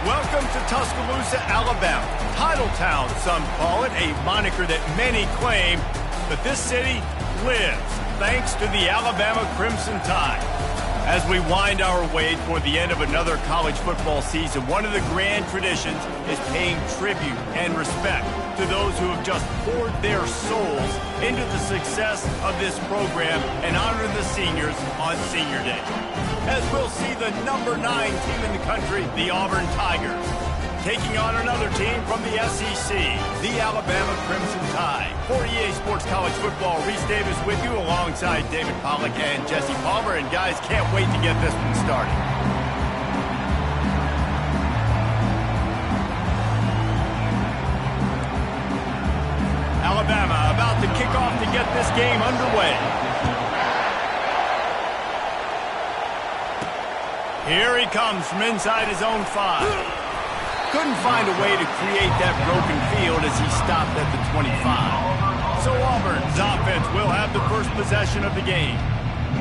Welcome to Tuscaloosa, Alabama. Titletown, some call it, a moniker that many claim, but this city lives thanks to the Alabama Crimson Tide. As we wind our way toward the end of another college football season, one of the grand traditions is paying tribute and respect to those who have just poured their souls into the success of this program and honor the seniors on Senior Day. As we'll see the number 9 team in the country, the Auburn Tigers, taking on another team from the SEC, the Alabama Crimson Tide. For EA Sports College Football, Reese Davis with you alongside David Pollack and Jesse Palmer. And guys, can't wait to get this one started. Alabama about to kick off to get this game underway. Here he comes from inside his own 5. Couldn't find a way to create that broken field as he stopped at the 25. So Auburn's offense will have the first possession of the game.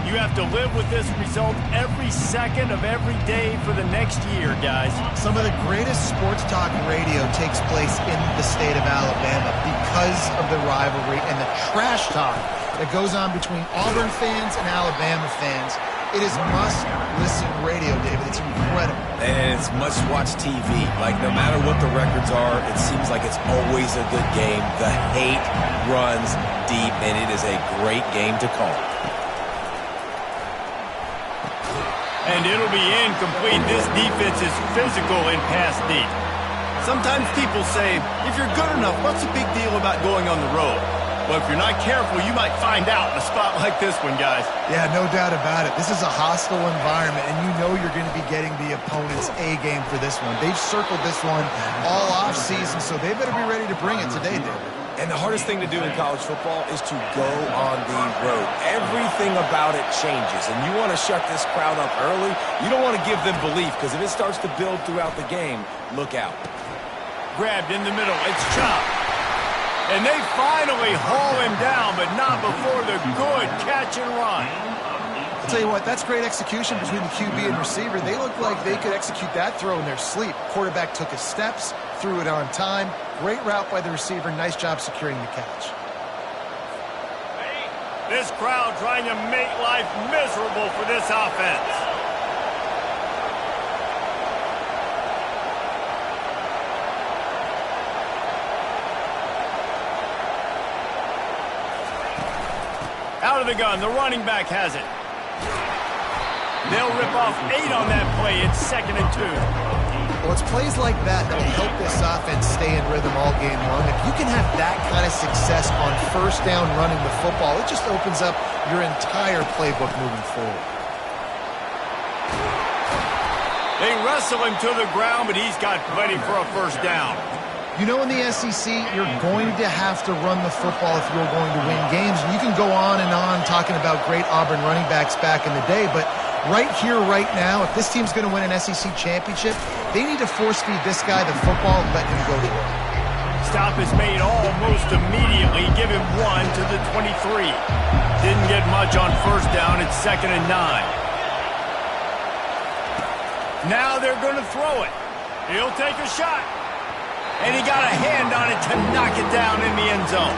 You have to live with this result every second of every day for the next year, guys. Some of the greatest sports talk radio takes place in the state of Alabama because of the rivalry and the trash talk that goes on between Auburn fans and Alabama fans. It is must-listen radio, David. It's incredible. And it's must-watch TV. Like, no matter what the records are, it seems like it's always a good game. The hate runs deep, and it is a great game to call. And it'll be incomplete. This defense is physical and pass deep. Sometimes people say, if you're good enough, what's the big deal about going on the road? Well, if you're not careful, you might find out in a spot like this one, guys. Yeah, no doubt about it. This is a hostile environment, and you know you're going to be getting the opponent's A game for this one. They've circled this one all offseason, so they better be ready to bring it today, David. And the hardest thing to do in college football is to go on the road. Everything about it changes, and you want to shut this crowd up early. You don't want to give them belief, because if it starts to build throughout the game, look out. Grabbed in the middle. It's Ncaa. And they finally haul him down, but not before the good catch and run. I'll tell you what, that's great execution between the QB and receiver. They look like they could execute that throw in their sleep. Quarterback took his steps, threw it on time. Great route by the receiver. Nice job securing the catch. This crowd trying to make life miserable for this offense. Out of the gun, the running back has it. They'll rip off 8 on that play. It's 2nd and 2. Well, it's plays like that that will help this offense stay in rhythm all game long. If you can have that kind of success on first down running the football, it just opens up your entire playbook moving forward. They wrestle him to the ground, but he's got plenty for a first down. You know, in the SEC, you're going to have to run the football if you're going to win games. And you can go on and on talking about great Auburn running backs back in the day, but right here, right now, if this team's going to win an SEC championship, they need to force-feed this guy the football and let him go to work. Stop is made almost immediately. Give him 1 to the 23. Didn't get much on first down. It's 2nd and 9. Now they're going to throw it. He'll take a shot. And he got a hand on it to knock it down in the end zone.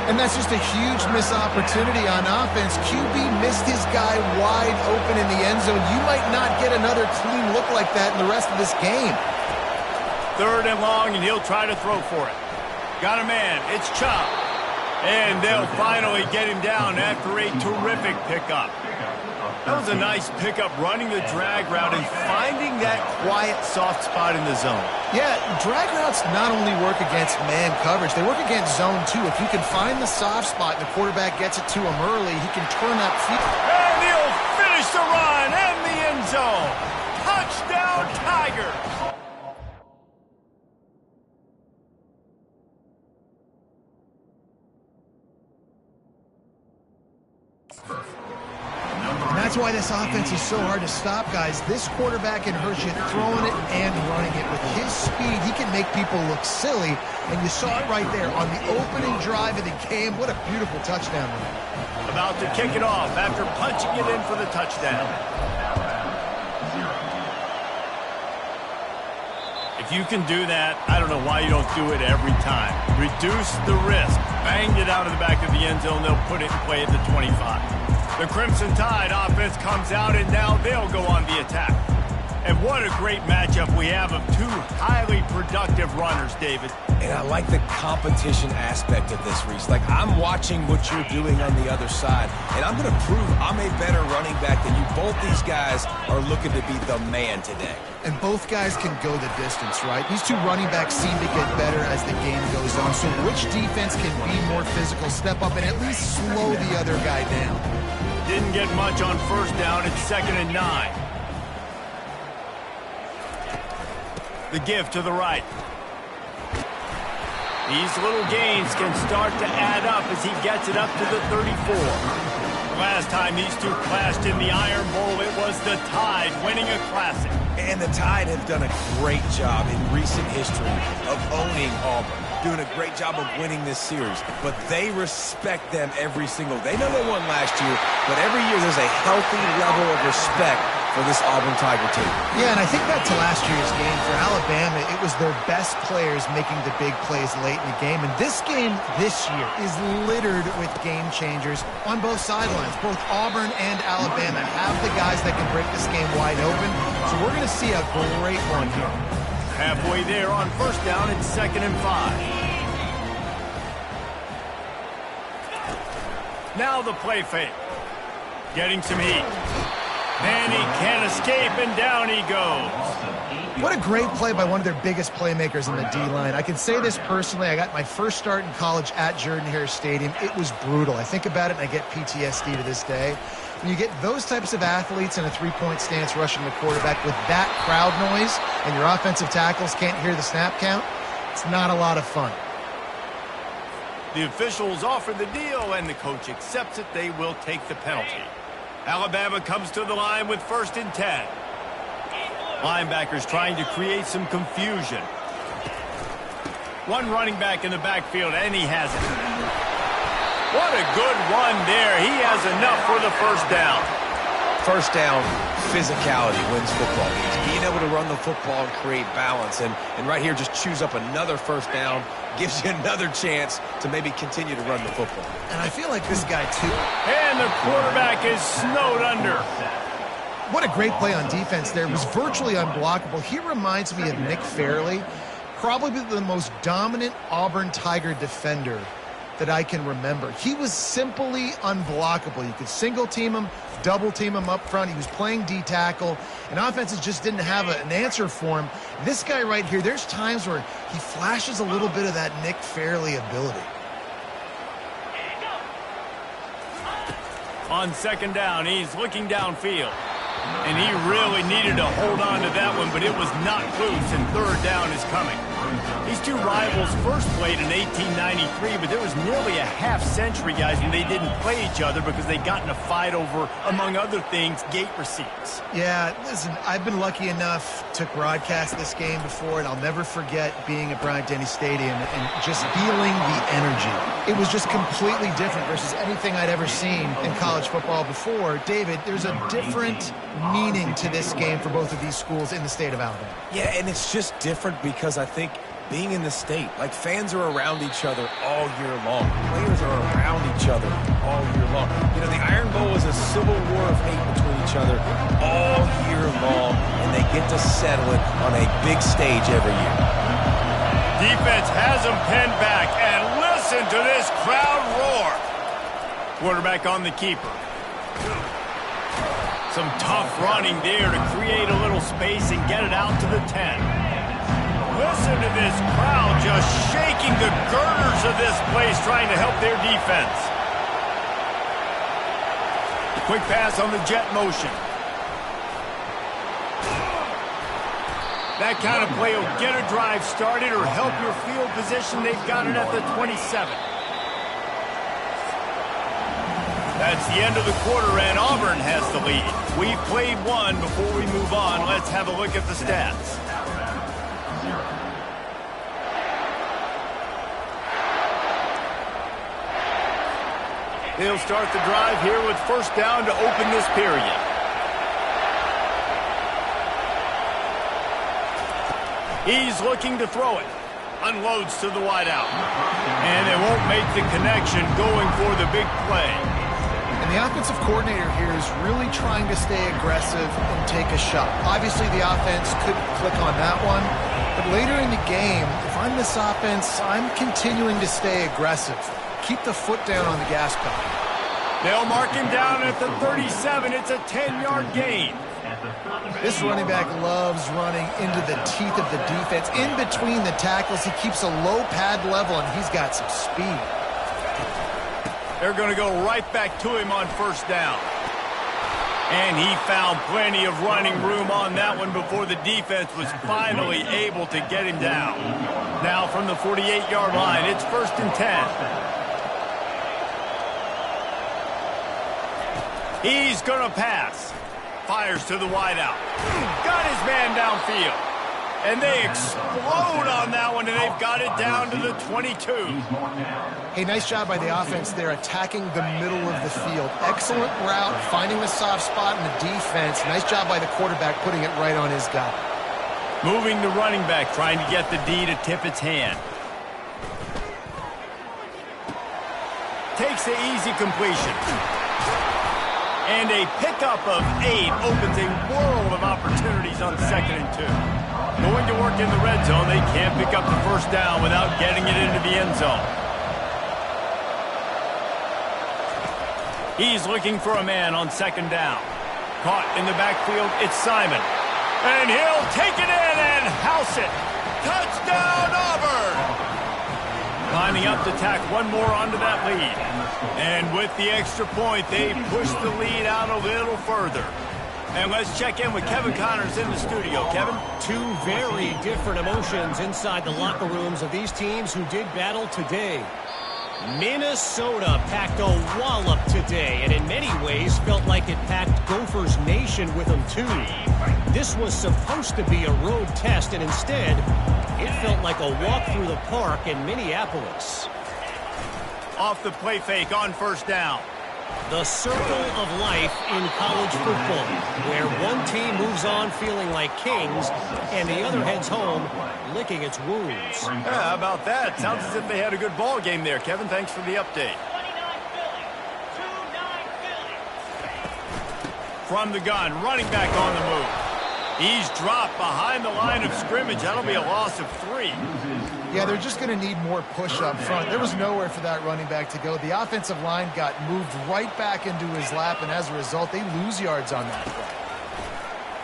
And that's just a huge missed opportunity on offense. QB missed his guy wide open in the end zone. You might not get another clean look like that in the rest of this game. 3rd and long, and he'll try to throw for it. Got a man. It's Ncaa. And they'll finally get him down after a terrific pickup. That was a nice pickup, running the drag route and finding that quiet, soft spot in the zone. Yeah, drag routes not only work against man coverage, they work against zone too. If you can find the soft spot and the quarterback gets it to him early, he can turn that field. And he'll finish the run and the end zone. Touchdown, Tigers! That's why this offense is so hard to stop, guys. This quarterback can hurt you throwing it and running it. With his speed, he can make people look silly, and you saw it right there on the opening drive of the game. What a beautiful touchdown run. About to kick it off after punching it in for the touchdown. If you can do that, I don't know why you don't do it every time. Reduce the risk. Banged it out of the back of the end zone. They'll put it in play at the 25. The Crimson Tide offense comes out, and now they'll go on the attack. And what a great matchup we have of two highly productive runners, David. And I like the competition aspect of this, Reese. Like, I'm watching what you're doing on the other side, and I'm going to prove I'm a better running back than you. Both these guys are looking to be the man today. And both guys can go the distance, right? These two running backs seem to get better as the game goes on. So which defense can be more physical, step up, and at least slow the other guy down? Didn't get much on first down. It's 2nd and 9. The give to the right. These little gains can start to add up as he gets it up to the 34. Last time these two clashed in the Iron Bowl, it was the Tide winning a classic. And the Tide have done a great job in recent history of owning Auburn, doing a great job of winning this series. But they respect them every single. They know they won last year, but every year there's a healthy level of respect for this Auburn Tiger team. Yeah, and I think back to last year's game. For Alabama, it was their best players making the big plays late in the game. And this game this year is littered with game changers on both sidelines. Both Auburn and Alabama have the guys that can break this game wide open. So we're going to see a great one here. Halfway there on first down, it's 2nd and 5. Now the play fake. Getting some heat. And he can't escape, and down he goes. What a great play by one of their biggest playmakers in the D-line. I can say this personally. I got my first start in college at Jordan-Hare Stadium. It was brutal. I think about it, and I get PTSD to this day. When you get those types of athletes in a three-point stance rushing the quarterback with that crowd noise and your offensive tackles can't hear the snap count, it's not a lot of fun. The officials offer the deal, and the coach accepts it. They will take the penalty. Alabama comes to the line with 1st and 10. Linebackers trying to create some confusion. One running back in the backfield, and he has it. What a good run there. He has enough for the first down. First down, physicality wins football games. Being able to run the football and create balance. And right here, just choose up another first down. Gives you another chance to maybe continue to run the football. And I feel like this guy, too. And the quarterback is snowed under. What a great play on defense there. It was virtually unblockable. He reminds me of Nick Fairley, probably the most dominant Auburn Tiger defender that I can remember. He was simply unblockable. You could single team him, double team him up front. He was playing D-tackle, and offenses just didn't have an answer for him. This guy right here, there's times where he flashes a little bit of that Nick Fairley ability. On 2nd down, he's looking downfield. And he really needed to hold on to that one, but it was knocked loose, and 3rd down is coming. These two rivals first played in 1893, but there was nearly a half-century, guys, when they didn't play each other because they got in a fight over, among other things, gate receipts. Yeah, listen, I've been lucky enough to broadcast this game before, and I'll never forget being at Bryant-Denny Stadium and just feeling the energy. It was just completely different versus anything I'd ever seen in college football before. David, there's a different meaning to this game for both of these schools in the state of Alabama. Yeah, and it's just different because I think being in the state, like fans are around each other all year long. Players are around each other all year long. You know, the Iron Bowl is a civil war of hate between each other all year long, and they get to settle it on a big stage every year. Defense has them pinned back, and listen to this crowd roar. Quarterback on the keeper. Some tough running there to create a little space and get it out to the 10. Listen to this crowd just shaking the girders of this place trying to help their defense. Quick pass on the jet motion. That kind of play will get a drive started or help your field position. They've got it at the 27. That's the end of the quarter, and Auburn has the lead. We've played one. Before we move on, let's have a look at the stats. They'll start the drive here with 1st down to open this period. He's looking to throw it. Unloads to the wideout. And they won't make the connection going for the big play. And the offensive coordinator here is really trying to stay aggressive and take a shot. Obviously, the offense couldn't click on that one. But later in the game, if I'm this offense, I'm continuing to stay aggressive. Keep the foot down on the gas pedal. They'll mark him down at the 37. It's a 10-yard gain. This running back loves running into the teeth of the defense. In between the tackles, he keeps a low pad level, and he's got some speed. They're going to go right back to him on first down. And he found plenty of running room on that one before the defense was finally able to get him down. Now from the 48-yard line, it's 1st and 10. He's going to pass. Fires to the wideout. Got his man downfield. And they explode on that one, and they've got it down to the 22. Hey, nice job by the offense there, attacking the middle of the field. Excellent route, finding the soft spot in the defense. Nice job by the quarterback, putting it right on his guy. Moving the running back, trying to get the D to tip its hand. Takes the easy completion. And a pickup of 8 opens a world of opportunities on 2nd and 2. Going to work in the red zone, they can't pick up the first down without getting it into the end zone. He's looking for a man on 2nd down. Caught in the backfield, it's Simon. And he'll take it in and house it. Touchdown, Auburn! Lining up to tack one more onto that lead. And with the extra point, they push the lead out a little further. And let's check in with Kevin Connors in the studio. Kevin? Two very different emotions inside the locker rooms of these teams who did battle today. Minnesota packed a wallop today, and in many ways felt like it packed Gophers Nation with them too. This was supposed to be a road test, and instead, it felt like a walk through the park in Minneapolis. Off the play fake on first down. The circle of life in college football, where one team moves on feeling like kings and the other heads home licking its wounds. Yeah, how about that? Sounds as if they had a good ball game there, Kevin. Thanks for the update. From the gun, running back on the move. He's dropped behind the line of scrimmage. That'll be a loss of 3. Yeah, they're just going to need more push up front. There was nowhere for that running back to go. The offensive line got moved right back into his lap, and as a result, they lose yards on that play.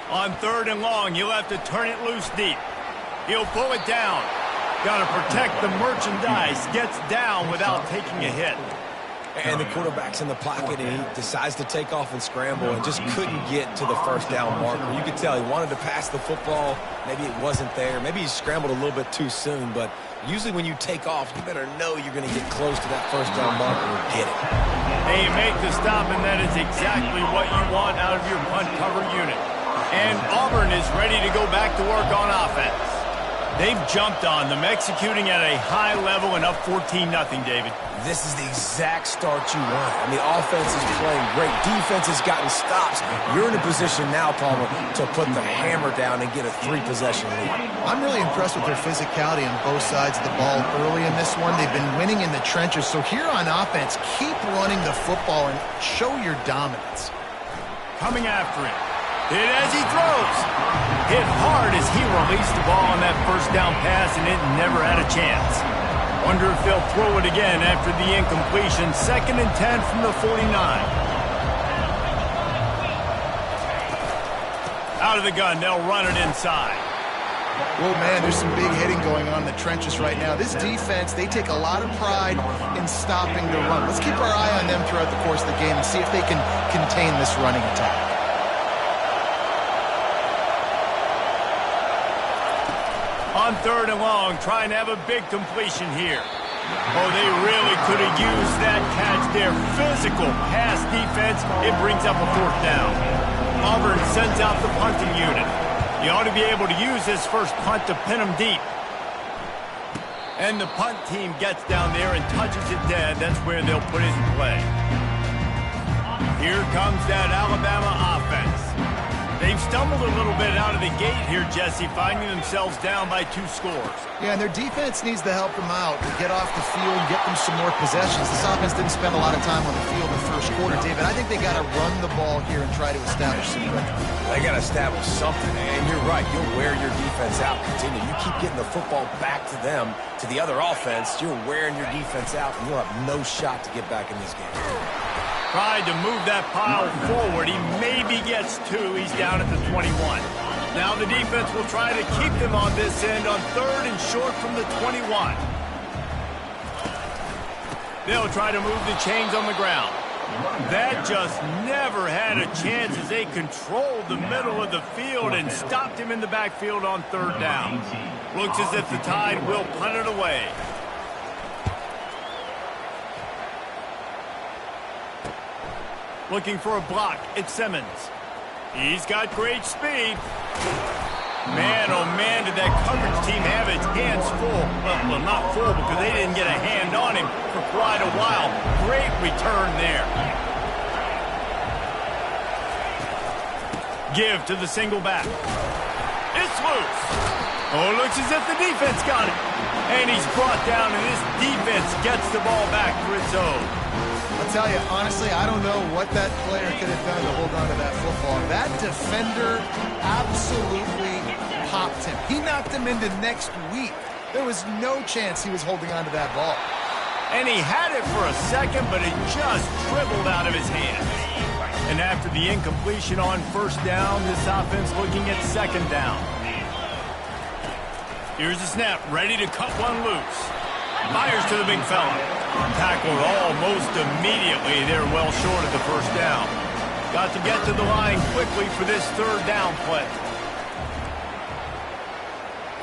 On 3rd and long, he'll have to turn it loose deep. He'll pull it down. Got to protect the merchandise. Gets down without taking a hit. And the quarterback's in the pocket, and he decides to take off and scramble and just couldn't get to the first down marker. You could tell he wanted to pass the football. Maybe it wasn't there. Maybe he scrambled a little bit too soon. But usually when you take off, you better know you're going to get close to that first down marker and get it. They make the stop, and that is exactly what you want out of your punt cover unit. And Auburn is ready to go back to work on offense. They've jumped on them, executing at a high level and up 14-0, David. This is the exact start you want. I mean, offense is playing great. Defense has gotten stops. You're in a position now, Palmer, to put the hammer down and get a 3-possession lead. I'm really impressed with their physicality on both sides of the ball early in this one. They've been winning in the trenches. So here on offense, keep running the football and show your dominance. Coming after it. Hit as he throws. Hit hard as he released the ball on that first down pass, and it never had a chance. Wonder if they'll throw it again after the incompletion. 2nd and 10 from the 49. Out of the gun, they'll run it inside. Well, man, there's some big hitting going on in the trenches right now. This defense, they take a lot of pride in stopping the run. Let's keep our eye on them throughout the course of the game and see if they can contain this running attack. On 3rd and long, trying to have a big completion here. Oh, they really could have used that catch there. Physical pass defense. It brings up a 4th down. Auburn sends out the punting unit. You ought to be able to use this first punt to pin them deep. And the punt team gets down there and touches it dead. That's where they'll put it in play. Here comes that Alabama offense. They've stumbled a little bit out of the gate here, Jesse, finding themselves down by 2 scores. Yeah, and their defense needs to help them out to get off the field and get them some more possessions. This offense didn't spend a lot of time on the field in the first quarter, David. I think they got to run the ball here and try to establish some rhythm. They got to establish something, and you're right. You'll wear your defense out. Continue. You keep getting the football back to them, to the other offense. You're wearing your defense out, and you'll have no shot to get back in this game. Tried to move that pile forward. He maybe gets 2. He's down at the 21. Now the defense will try to keep them on this end on 3rd and short from the 21. They'll try to move the chains on the ground. That just never had a chance as they controlled the middle of the field and stopped him in the backfield on 3rd down. Looks as if the Tide will punt it away. Looking for a block, it's Simmons. He's got great speed. Man, oh man, did that coverage team have its hands full. Well, not full because they didn't get a hand on him for quite a while. Great return there. Give to the single back. It's loose. Oh, it looks as if the defense got it. And he's brought down, and this defense gets the ball back for its own. I'll tell you, honestly, I don't know what that player could have done to hold on to that football. That defender absolutely popped him. He knocked him into next week. There was no chance he was holding on to that ball. And he had it for a second, but it just dribbled out of his hands. And after the incompletion on 1st down, this offense looking at 2nd down. Here's the snap, ready to cut one loose. Fires to the big fella. Tackled almost immediately. They're well short of the 1st down. Got to get to the line quickly for this 3rd down play.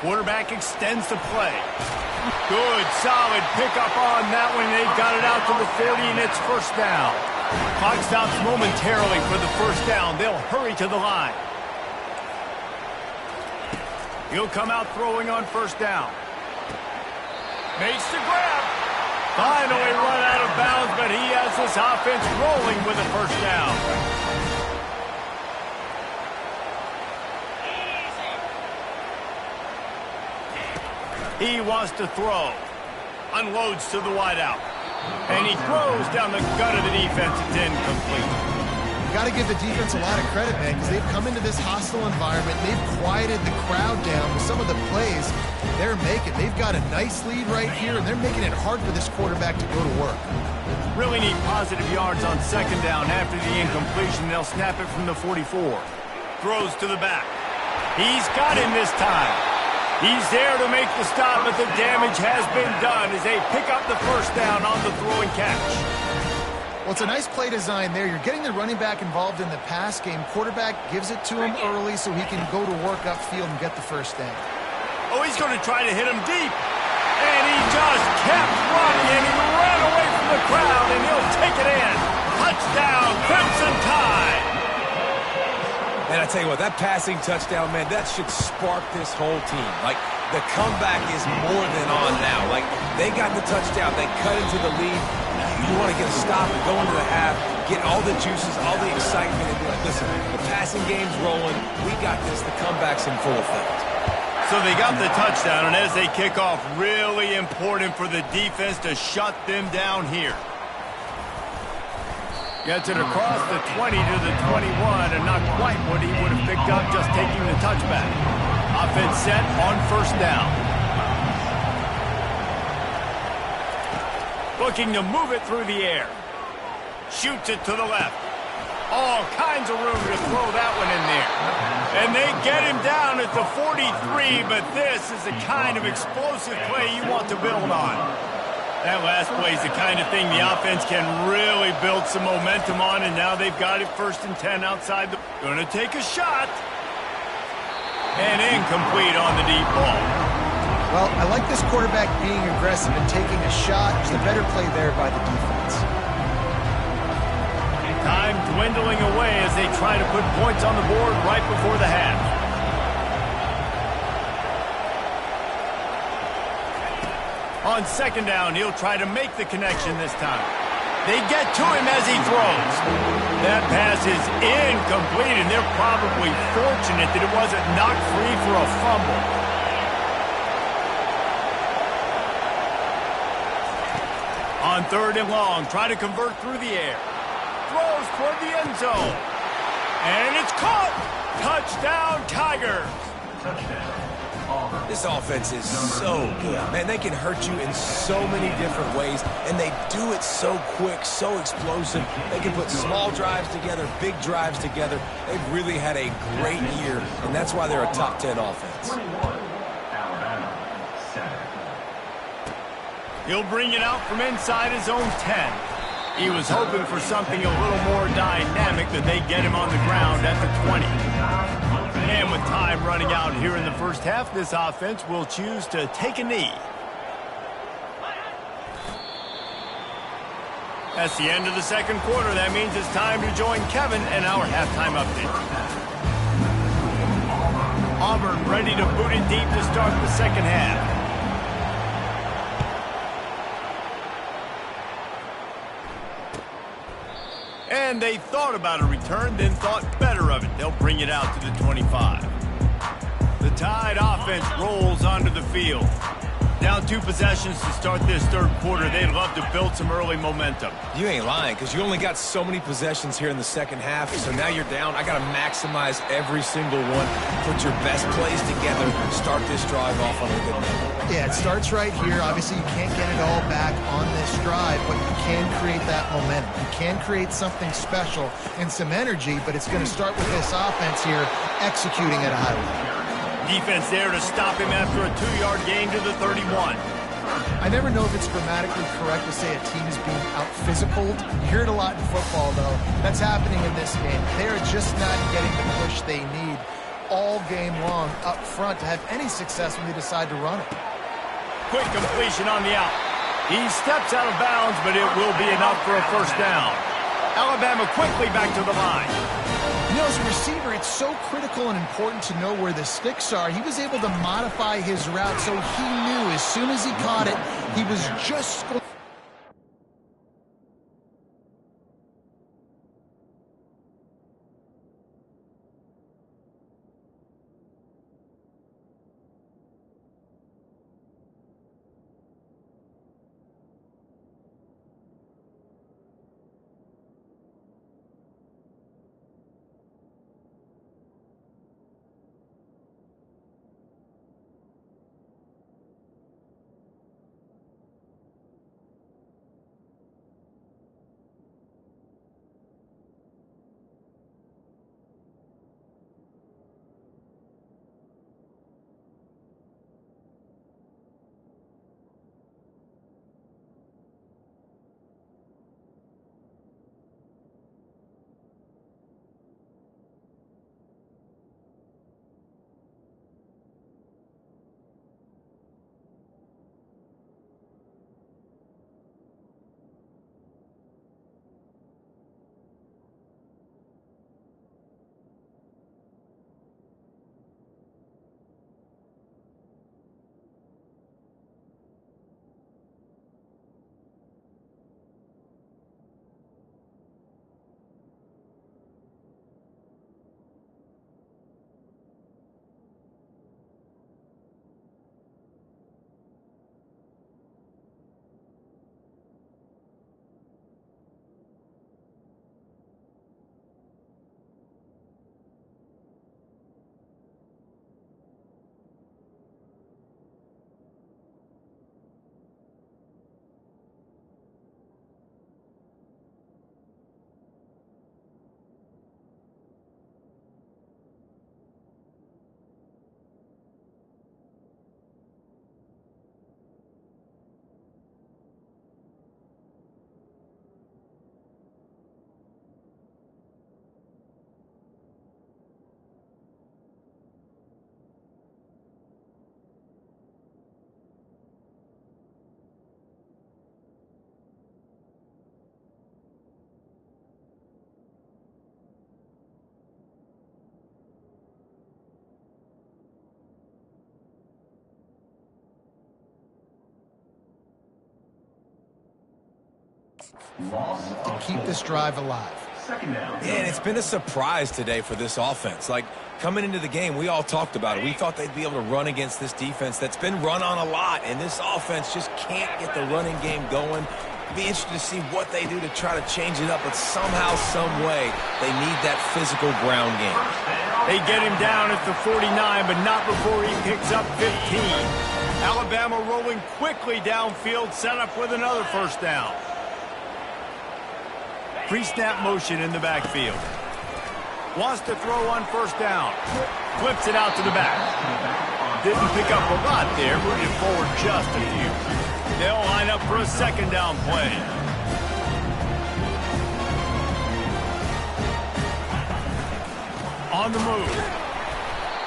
Quarterback extends the play. Good, solid pickup on that one. They've got it out to the 40, and it's 1st down. Clock stops momentarily for the 1st down. They'll hurry to the line. He'll come out throwing on 1st down. Makes the grab. Finally run out of bounds, but he has this offense rolling with a 1st down. He wants to throw. Unloads to the wideout. And he throws down the gut of the defense. It's incomplete. Got to give the defense a lot of credit, man, because they've come into this hostile environment. They've quieted the crowd down with some of the plays they're making. They've got a nice lead right here, and they're making it hard for this quarterback to go to work. Really need positive yards on 2nd down. After the incompletion, they'll snap it from the 44. Throws to the back. He's got him this time. He's there to make the stop, but the damage has been done as they pick up the 1st down on the throw and catch. Well, it's a nice play design there. You're getting the running back involved in the pass game. Quarterback gives it to him early so he can go to work upfield and get the 1st down. Oh, he's going to try to hit him deep. And he just kept running, and he ran away from the crowd, and he'll take it in. Touchdown, Crimson Tide. And I tell you what, that passing touchdown, man, that should spark this whole team. Like, the comeback is more than on now. Like, they got the touchdown. They cut into the lead. You want to get a stop and go into the half, get all the juices, all the excitement, and be like, listen, the passing game's rolling. We got this. The comeback's in full effect. So they got the touchdown, and as they kick off, really important for the defense to shut them down here. Gets it across the 20 to the 21, and not quite what he would have picked up just taking the touchback. Offense set on 1st down. Looking to move it through the air. Shoots it to the left. All kinds of room to throw that one in there. And they get him down at the 43, but this is the kind of explosive play you want to build on. That last play is the kind of thing the offense can really build some momentum on, and now they've got it 1st and 10 outside the... Gonna take a shot. And incomplete on the deep ball. Well, I like this quarterback being aggressive and taking a shot. There's a better play there by the defense. Time dwindling away as they try to put points on the board right before the half. On 2nd down, he'll try to make the connection this time. They get to him as he throws. That pass is incomplete, and they're probably fortunate that it wasn't knocked free for a fumble. On 3rd and long, try to convert through the air. Throws toward the end zone. And it's caught. Touchdown, Tigers. This offense is so good. Man, they can hurt you in so many different ways, and they do it so quick, so explosive. They can put small drives together, big drives together. They've really had a great year, and that's why they're a top 10 offense. He'll bring it out from inside his own 10. He was hoping for something a little more dynamic, that they get him on the ground at the 20. And with time running out here in the first half, this offense will choose to take a knee. That's the end of the second quarter. That means it's time to join Kevin and our halftime update. Auburn ready to boot it deep to start the second half. And they thought about a return, then thought better of it. They'll bring it out to the 25. The Tide offense rolls onto the field. Down 2 possessions to start this third quarter. They'd love to build some early momentum. You ain't lying, because you only got so many possessions here in the second half, so now you're down. I got to maximize every single one. Put your best plays together. Start this drive off on a good note. Yeah, it starts right here. Obviously, you can't get it all back on this drive, but you can create that momentum. You can create something special and some energy, but it's going to start with this offense here executing at a high level. Defense there to stop him after a 2-yard gain to the 31. I never know if it's grammatically correct to say a team is being out-physicaled. You hear it a lot in football, though. That's happening in this game. They are just not getting the push they need all game long up front to have any success when they decide to run it. Quick completion on the out. He steps out of bounds, but it will be enough for a first down. Alabama quickly back to the line. You know, as a receiver, it's so critical and important to know where the sticks are. He was able to modify his route so he knew as soon as he caught it, he was just going. to keep this drive alive. Yeah, and it's been a surprise today for this offense. Like, coming into the game, we all talked about it. We thought they'd be able to run against this defense that's been run on a lot, and this offense just can't get the running game going. Be interested to see what they do to try to change it up, but somehow, some way, they need that physical ground game. They get him down at the 49, but not before he picks up 15. Alabama rolling quickly downfield, set up with another first down. Pre-snap motion in the backfield. Wants to throw on first down. Flips it out to the back. Didn't pick up a lot there, moved it forward just a few. They'll line up for a second down play. On the move.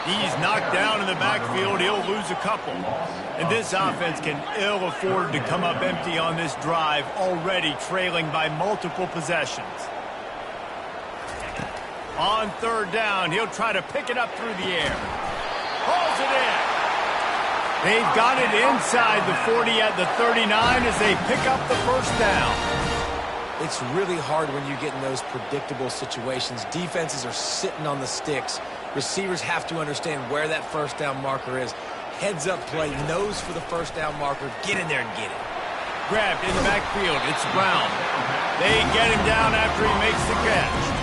He's knocked down in the backfield. He'll lose a couple. And this offense can ill afford to come up empty on this drive, already trailing by multiple possessions. On third down, he'll try to pick it up through the air. Hauls it in. They've got it inside the 40 at the 39 as they pick up the first down. It's really hard when you get in those predictable situations. Defenses are sitting on the sticks. Receivers have to understand where that first down marker is. Heads up play, nose for the first down marker. Get in there and get it. Grabbed in the backfield. It's Brown. They get him down after he makes the catch.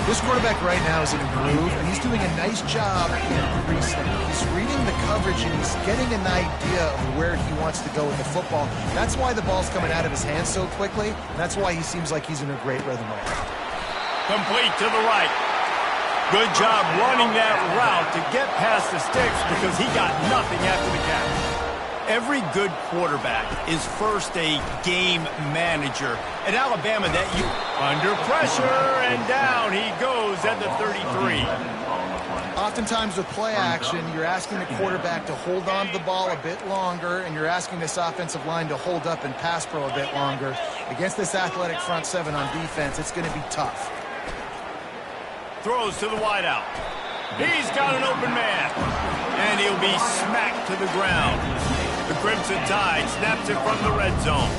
This quarterback right now is in a groove, and he's doing a nice job in pre-snap. He's reading the coverage, and he's getting an idea of where he wants to go with the football. That's why the ball's coming out of his hands so quickly, and that's why he seems like he's in a great rhythm right now. Complete to the right. Good job running that route to get past the sticks because he got nothing after the catch. Every good quarterback is first a game manager. At Alabama, that you under pressure, and down he goes at the 33. Oftentimes with play action, you're asking the quarterback to hold on to the ball a bit longer, and you're asking this offensive line to hold up and pass pro a bit longer. Against this athletic front seven on defense, it's going to be tough. Throws to the wideout. He's got an open man, and he'll be smacked to the ground. The Crimson Tide snaps it from the red zone.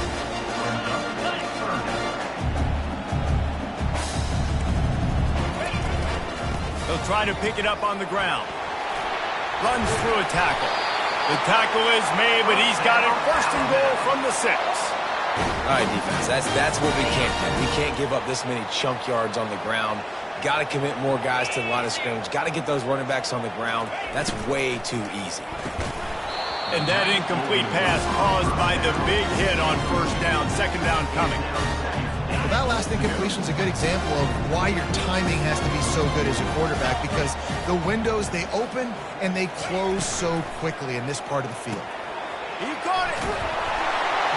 They'll try to pick it up on the ground. Runs through a tackle. The tackle is made, but he's got it first and goal from the 6. All right, defense, that's what we can't do. We can't give up this many chunk yards on the ground. Got to commit more guys to the line of scrimmage. Got to get those running backs on the ground. That's way too easy. And that incomplete pass caused by the big hit on first down. Second down coming. Well, that last incompletion is a good example of why your timing has to be so good as a quarterback, because the windows, they open and they close so quickly in this part of the field. He caught it.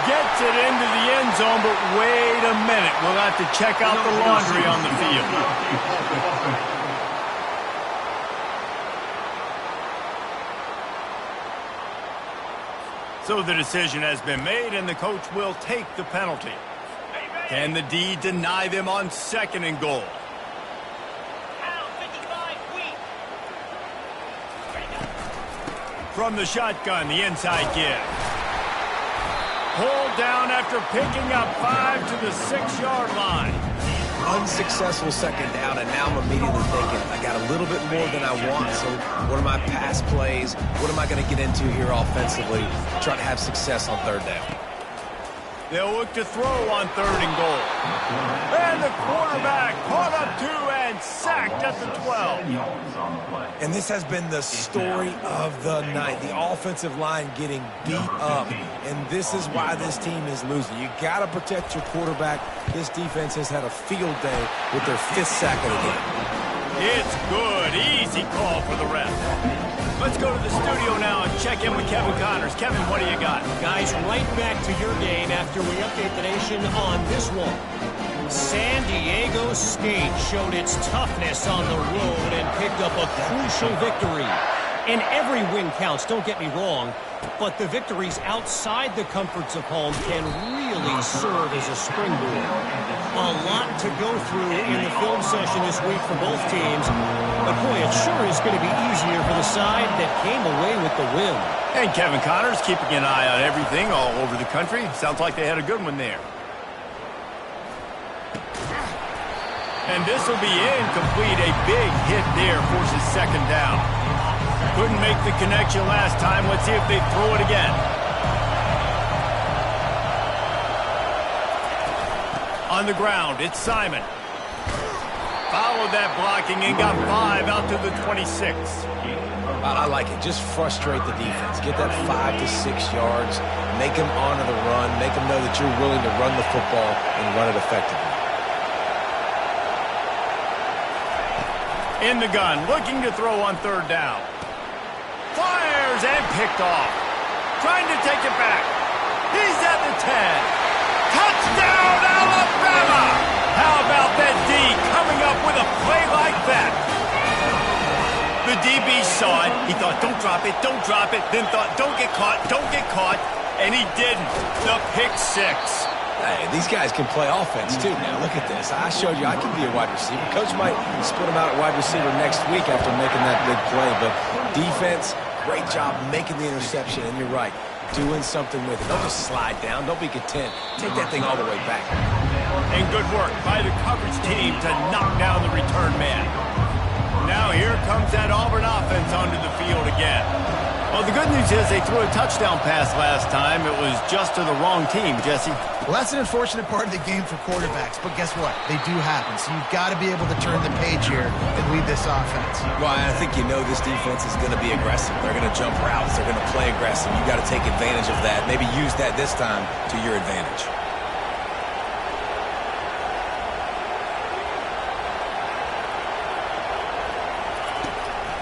Gets it into the end zone, but wait a minute. We'll have to check out the laundry on the field. So the decision has been made, and the coach will take the penalty. Can the D deny them on second and goal? From the shotgun, the inside give. Pulled down after picking up 5 to the 6-yard line. Unsuccessful second down, and now I'm immediately thinking, I got a little bit more than I want, so what are my pass plays? What am I going to get into here offensively? Try to have success on third down. They'll look to throw on third and goal. And the quarterback caught up to and sacked at the 12. And this has been the story of the night. The offensive line getting beat up. And this is why this team is losing. You got to protect your quarterback. This defense has had a field day with their 5th sack of the game. It's good. Easy call for the ref. Let's go to the studio now and check in with Kevin Connors. Kevin, what do you got? Guys, right back to your game after we update the nation on this one. San Diego State showed its toughness on the road and picked up a crucial victory. And every win counts, don't get me wrong, but the victories outside the comforts of home can really serve as a springboard. A lot to go through in the film session this week for both teams, but boy, it sure is going to be easier for the side that came away with the win. And Kevin Connors keeping an eye on everything all over the country. Sounds like they had a good one there. And this will be incomplete. A big hit there forces second down. Couldn't make the connection last time. Let's see if they throw it again. On the ground, it's Simon. Followed that blocking and got 5 out to the 26. I like it. Just frustrate the defense. Get that 5 to 6 yards. Make them honor the run. Make them know that you're willing to run the football and run it effectively. In the gun, looking to throw on third down. Fires and picked off. Trying to take it back. He's at the 10. Touchdown, Alabama! How about that D coming up with a play like that? The DB saw it. He thought, don't drop it, don't drop it. Then thought, don't get caught, don't get caught. And he didn't. The pick 6. Hey, these guys can play offense, too. Now, look at this. I showed you I can be a wide receiver. Coach might split him out at wide receiver next week after making that big play. But defense, great job making the interception. And you're right, doing something with it. Don't just slide down. Don't be content. Take that thing all the way back. And good work by the coverage team to knock down the return man. Now here comes that Auburn offense onto the field again. Well, the good news is they threw a touchdown pass last time. It was just to the wrong team, Jesse. Well, that's an unfortunate part of the game for quarterbacks, but guess what? They do happen, so you've got to be able to turn the page here and lead this offense. Well, I think you know this defense is going to be aggressive. They're going to jump routes. They're going to play aggressive. You've got to take advantage of that. Maybe use that this time to your advantage.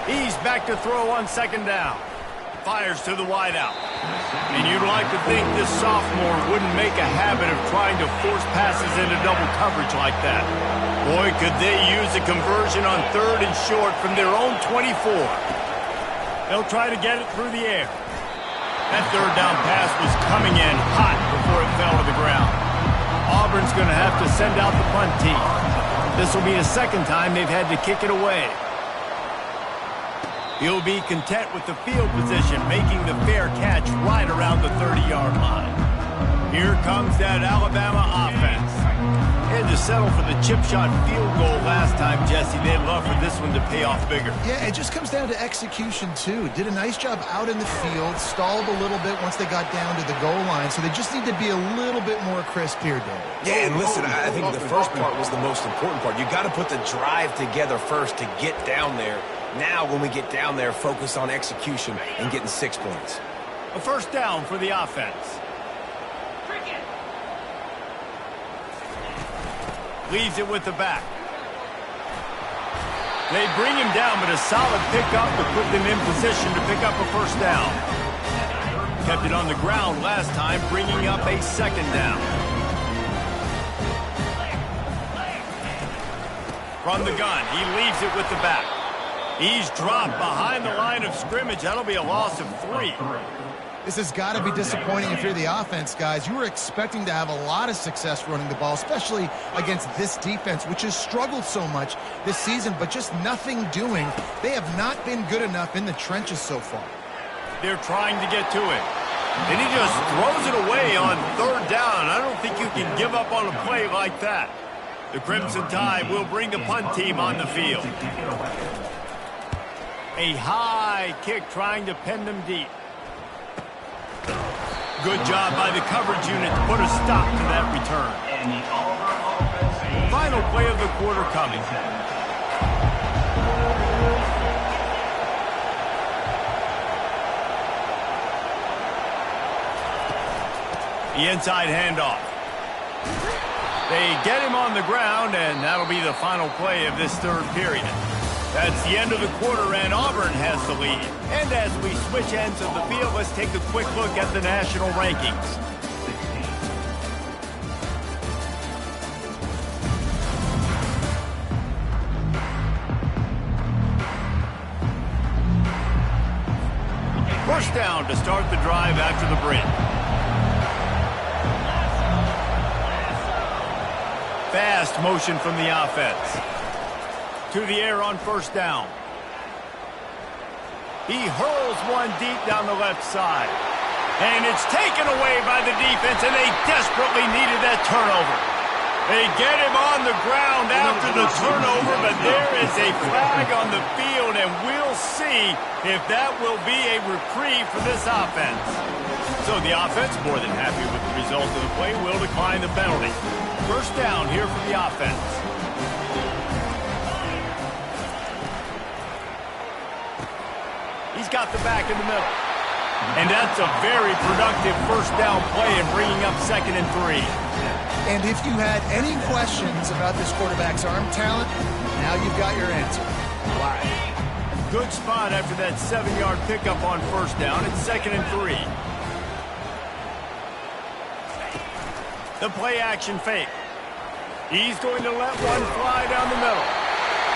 He's back to throw on second down. Fires to the wideout. And you'd like to think this sophomore wouldn't make a habit of trying to force passes into double coverage like that. Boy, could they use a conversion on third and short from their own 24. They'll try to get it through the air. That third down pass was coming in hot before it fell to the ground. Auburn's going to have to send out the punt team. This will be the second time they've had to kick it away. He'll be content with the field position, making the fair catch right around the 30-yard line. Here comes that Alabama offense. They had to settle for the chip shot field goal last time, Jesse. They'd love for this one to pay off bigger. Yeah, it just comes down to execution, too. Did a nice job out in the field, stalled a little bit once they got down to the goal line, so they just need to be a little bit more crisp here, Dave. Yeah, and listen, I think the first part was the most important part. You got to put the drive together first to get down there. Now, when we get down there, focus on execution and getting 6 points. A first down for the offense. Leaves it with the back. They bring him down, but a solid pickup to put them in position to pick up a first down. Kept it on the ground last time, bringing up a second down. From the gun, he leaves it with the back. He's dropped behind the line of scrimmage. That'll be a loss of 3. This has got to be disappointing if you're the offense, guys. You were expecting to have a lot of success running the ball, especially against this defense, which has struggled so much this season, but just nothing doing. They have not been good enough in the trenches so far. They're trying to get to it. And he just throws it away on third down. I don't think you can give up on a play like that. The Crimson Tide will bring the punt team on the field. A high kick trying to pen them deep. Good job by the coverage unit to put a stop to that return. Final play of the quarter coming. The inside handoff. They get him on the ground, and that'll be the final play of this third period. That's the end of the quarter, and Auburn has the lead. And as we switch ends of the field, let's take a quick look at the national rankings. First down to start the drive after the break. Fast motion from the offense. To the air on first down. He hurls one deep down the left side. And it's taken away by the defense, and they desperately needed that turnover. They get him on the ground after the turnover, but there is a flag on the field, and we'll see if that will be a reprieve for this offense. So the offense, more than happy with the result of the play, will decline the penalty. First down here for the offense. He's got the back in the middle. And that's a very productive first down play in bringing up 2nd and 3. And if you had any questions about this quarterback's arm talent, now you've got your answer. Wow. Good spot after that 7-yard pickup on first down. It's 2nd and 3. The play action fake. He's going to let one fly down the middle.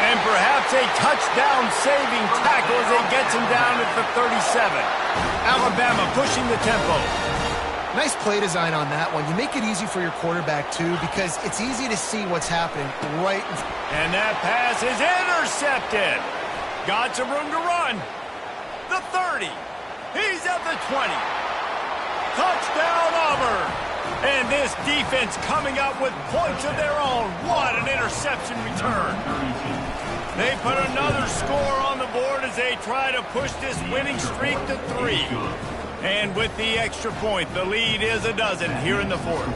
And perhaps a touchdown-saving tackle as he gets him down at the 37. Alabama pushing the tempo. Nice play design on that one. You make it easy for your quarterback, too, because it's easy to see what's happening right in front. And that pass is intercepted. Got some room to run. The 30. He's at the 20. Touchdown, Auburn. And this defense coming up with points of their own. What an interception return. They put another score on the board as they try to push this winning streak to 3. And with the extra point, the lead is a dozen here in the 4th.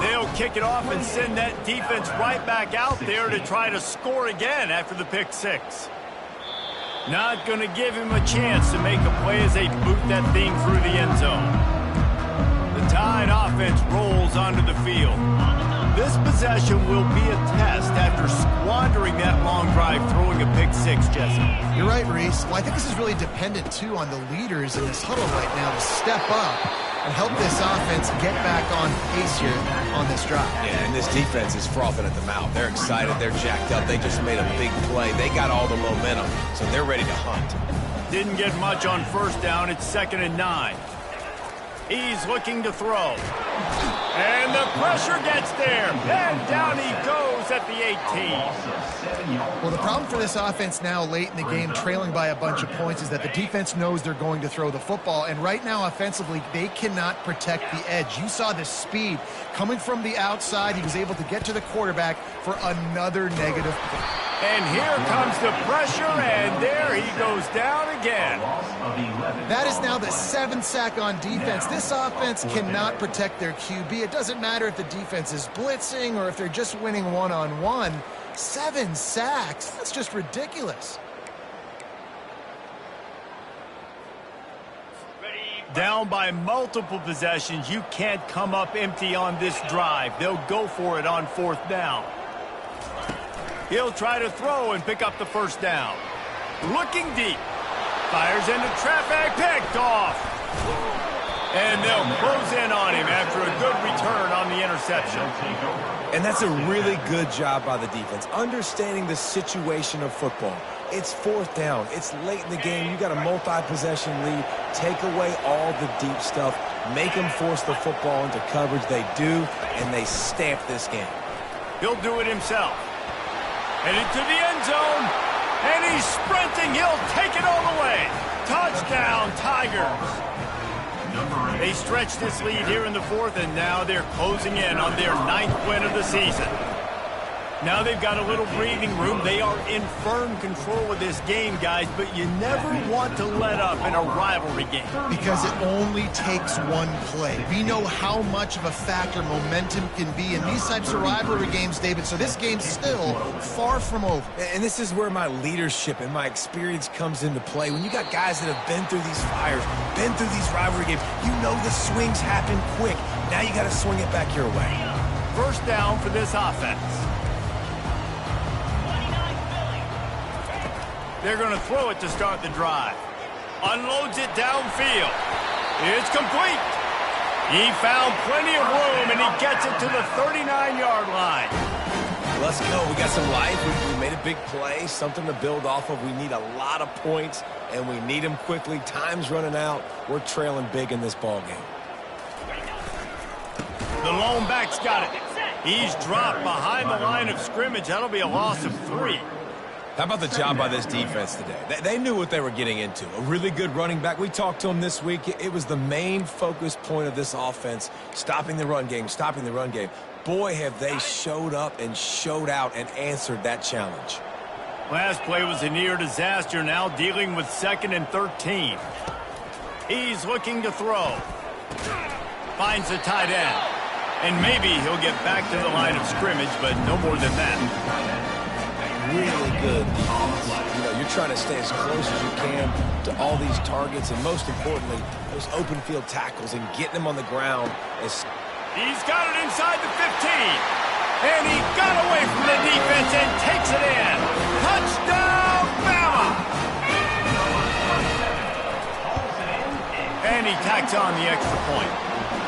They'll kick it off and send that defense right back out there to try to score again after the pick 6. Not going to give him a chance to make a play as they boot that thing through the end zone. The Tide offense rolls onto the field. This possession will be a test after squandering that long drive throwing a pick 6, Jesse. You're right, Reese. Well, I think this is really dependent, too, on the leaders in this huddle right now to step up and help this offense get back on pace here on this drive. Yeah, and this defense is frothing at the mouth. They're excited. They're jacked up. They just made a big play. They got all the momentum, so they're ready to hunt. Didn't get much on first down. It's 2nd and 9. He's looking to throw. And the pressure gets there. And down he goes at the 18. Well, the problem for this offense now late in the game, trailing by a bunch of points, is that the defense knows they're going to throw the football. And right now, offensively, they cannot protect the edge. You saw the speed coming from the outside. He was able to get to the quarterback for another negative play. And here comes the pressure, and there he goes down again. That is now the 7th sack on defense. This offense cannot protect their QB. It doesn't matter if the defense is blitzing or if they're just winning one-on-one. 7 sacks, that's just ridiculous. Down by multiple possessions, you can't come up empty on this drive. They'll go for it on 4th down. He'll try to throw and pick up the first down. Looking deep. Fires into traffic. Picked off. And they'll close in on him after a good return on the interception. And that's a really good job by the defense, understanding the situation of football. It's 4th down. It's late in the game. You got a multi-possession lead. Take away all the deep stuff. Make them force the football into coverage. They do, and they stamp this game. He'll do it himself. Headed to the end zone, and he's sprinting. He'll take it all the way. Touchdown, Tigers. They stretch this lead here in the 4th, and now they're closing in on their 9th win of the season. Now they've got a little breathing room. They are in firm control of this game, guys, but you never want to let up in a rivalry game. Because it only takes one play. We know how much of a factor momentum can be in these types of rivalry games, David, so this game's still far from over. And this is where my leadership and my experience comes into play. When you got guys that have been through these fires, been through these rivalry games, you know the swings happen quick. Now you got to swing it back your way. First down for this offense. They're going to throw it to start the drive. Unloads it downfield. It's complete. He found plenty of room, and he gets it to the 39-yard line. Let's go. We got some life. We made a big play, something to build off of. We need a lot of points, and we need them quickly. Time's running out. We're trailing big in this ball game. The lone back's got it. He's dropped behind the line of scrimmage. That'll be a loss of 3. How about the job by this defense today? They knew what they were getting into. A really good running back. We talked to him this week. It was the main focus point of this offense, stopping the run game, stopping the run game. boy, have they showed up and showed out and answered that challenge. Last play was a near disaster, now dealing with 2nd and 13. He's looking to throw. Finds the tight end. And maybe he'll get back to the line of scrimmage, but no more than that. Really good defense. You know, you're trying to stay as close as you can to all these targets, and most importantly, those open field tackles and getting them on the ground. He's got it inside the 15. And he got away from the defense and takes it in. Touchdown, Bama! And he tacks on the extra point.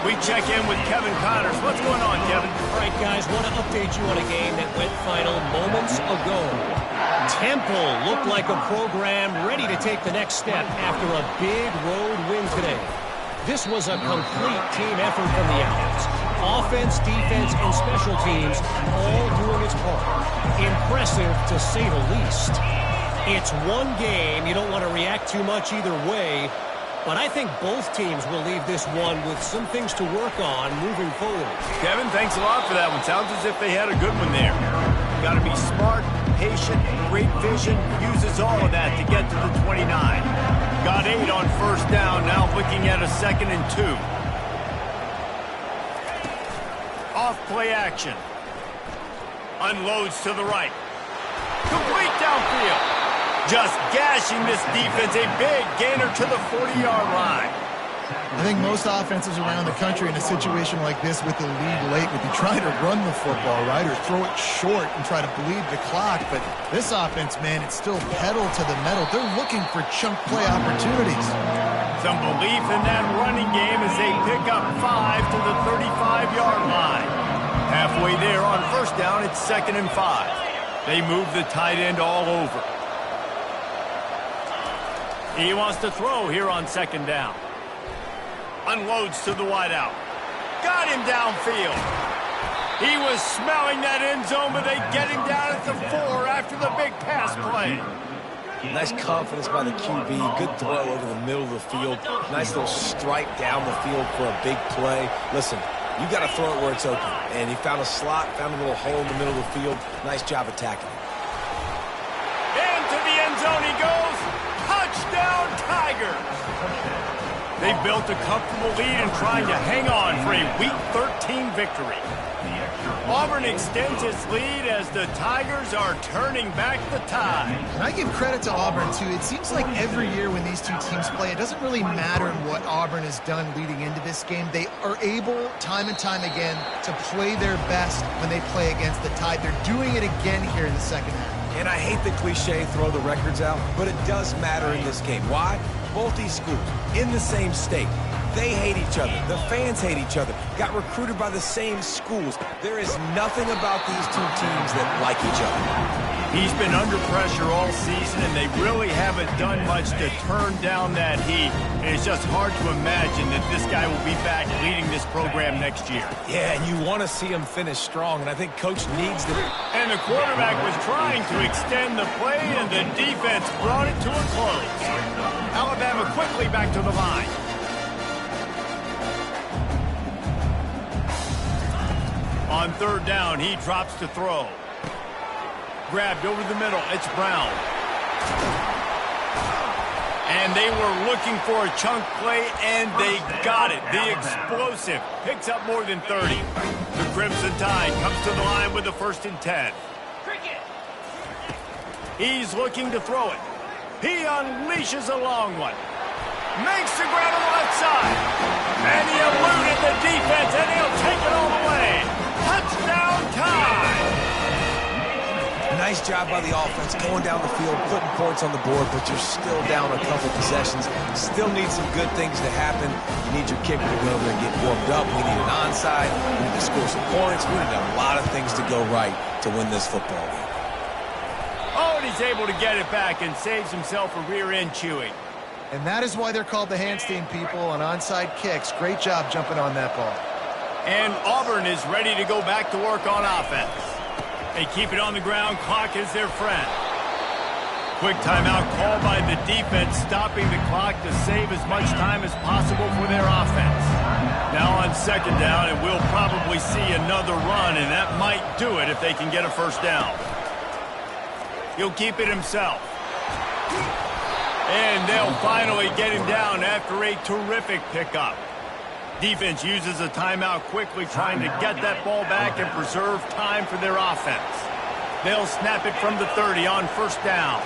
We check in with Kevin Connors. What's going on, Kevin? All right, guys, want to update you on a game that went final moments ago. Temple looked like a program ready to take the next step after a big road win today. This was a complete team effort from the Owls. Offense, defense, and special teams all doing its part. Impressive, to say the least. It's one game. You don't want to react too much either way. But I think both teams will leave this one with some things to work on moving forward. Kevin, thanks a lot for that one. Sounds as if they had a good one there. Got to be smart, patient, great vision. Uses all of that to get to the 29. Got 8 on first down. Now looking at a 2nd and 2. Off play action. Unloads to the right. Complete downfield. Just gashing this defense, a big gainer to the 40-yard line. I think most offenses around the country in a situation like this with the lead late would be trying to run the football, right, or throw it short and try to bleed the clock. But this offense, man, it's still pedal to the metal. They're looking for chunk play opportunities. Some belief in that running game as they pick up 5 to the 35-yard line. Halfway there on first down, it's 2nd and 5. They move the tight end all over. He wants to throw here on 2nd down. Unloads to the wideout. Got him downfield. He was smelling that end zone, but they get him down at the 4 after the big pass play. Nice confidence by the QB. Good throw over the middle of the field. Nice little strike down the field for a big play. Listen, you got to throw it where it's open. And he found a slot, found a little hole in the middle of the field. Nice job attacking it. Into the end zone he goes. Touchdown, Tigers! They built a comfortable lead and trying to hang on for a Week 13 victory. Auburn extends its lead as the Tigers are turning back the tide. And I give credit to Auburn, too. It seems like every year when these two teams play, it doesn't really matter what Auburn has done leading into this game. They are able, time and time again, to play their best when they play against the Tide. They're doing it again here in the second half. And I hate the cliche, throw the records out, but it does matter in this game. Why? Both these schools in the same state. They hate each other. The fans hate each other. Got recruited by the same schools. There is nothing about these two teams that like each other. He's been under pressure all season, and they really haven't done much to turn down that heat. And it's just hard to imagine that this guy will be back leading this program next year. Yeah, and you want to see him finish strong, and I think Coach needs to. And the quarterback was trying to extend the play, and the defense brought it to a close. Alabama quickly back to the line. On third down, he drops to throw. Grabbed over the middle. It's Brown. And they were looking for a chunk play, and they got it. The explosive picks up more than 30. The Crimson Tide comes to the line with a 1st and 10. He's looking to throw it. He unleashes a long one. Makes the grab on the left side. And he eluded the defense, and he'll take it all the way. Touchdown, Tide! Nice job by the offense, going down the field, putting points on the board, but you're still down a couple possessions. Still need some good things to happen. You need your kicker to go over and get warmed up. We need an onside. We need to score some points. We need a lot of things to go right to win this football game. Oh, and he's able to get it back and saves himself a rear end chewing. And that is why they're called the Handstand people on onside kicks. Great job jumping on that ball. And Auburn is ready to go back to work on offense. They keep it on the ground. Clock is their friend. Quick timeout called by the defense, stopping the clock to save as much time as possible for their offense. Now on second down, and we'll probably see another run, and that might do it if they can get a first down. He'll keep it himself. And they'll finally get him down after a terrific pickup. Defense uses a timeout quickly, trying to get that ball back and preserve time for their offense. They'll snap it from the 30 on first down.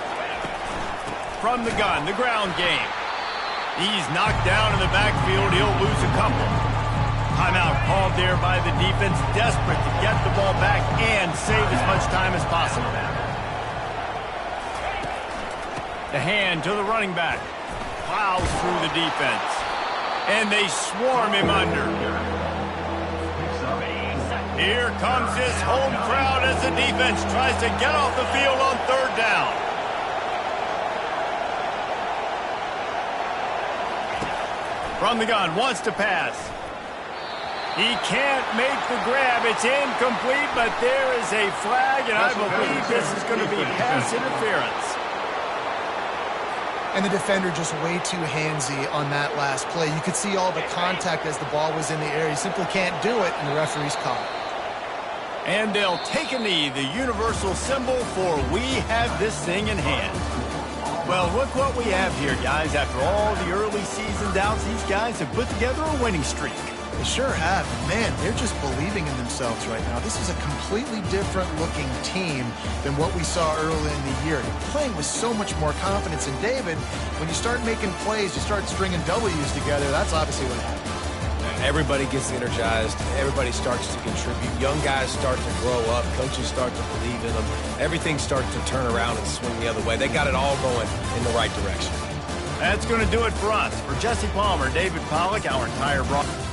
From the gun, the ground game. He's knocked down in the backfield. He'll lose a couple. Timeout called there by the defense, desperate to get the ball back and save as much time as possible. The hand to the running back. Plows through the defense. And they swarm him under. Here comes his home crowd as the defense tries to get off the field on third down. From the gun, wants to pass. He can't make the grab. It's incomplete, but there is a flag, and I believe this is going to be pass interference. And the defender just way too handsy on that last play. You could see all the contact as the ball was in the air. He simply can't do it, and the referee's caught. And they'll take a knee, the universal symbol for we have this thing in hand. Well, look what we have here, guys. After all the early season doubts, these guys have put together a winning streak. They sure have. Man, they're just believing in themselves right now. This is a completely different looking team than what we saw early in the year. They're playing with so much more confidence. And David, when you start making plays, you start stringing W's together, that's obviously what happens. Everybody gets energized. Everybody starts to contribute. Young guys start to grow up. Coaches start to believe in them. Everything starts to turn around and swing the other way. They got it all going in the right direction. That's going to do it for us. For Jesse Palmer, David Pollack, our entire broadcast.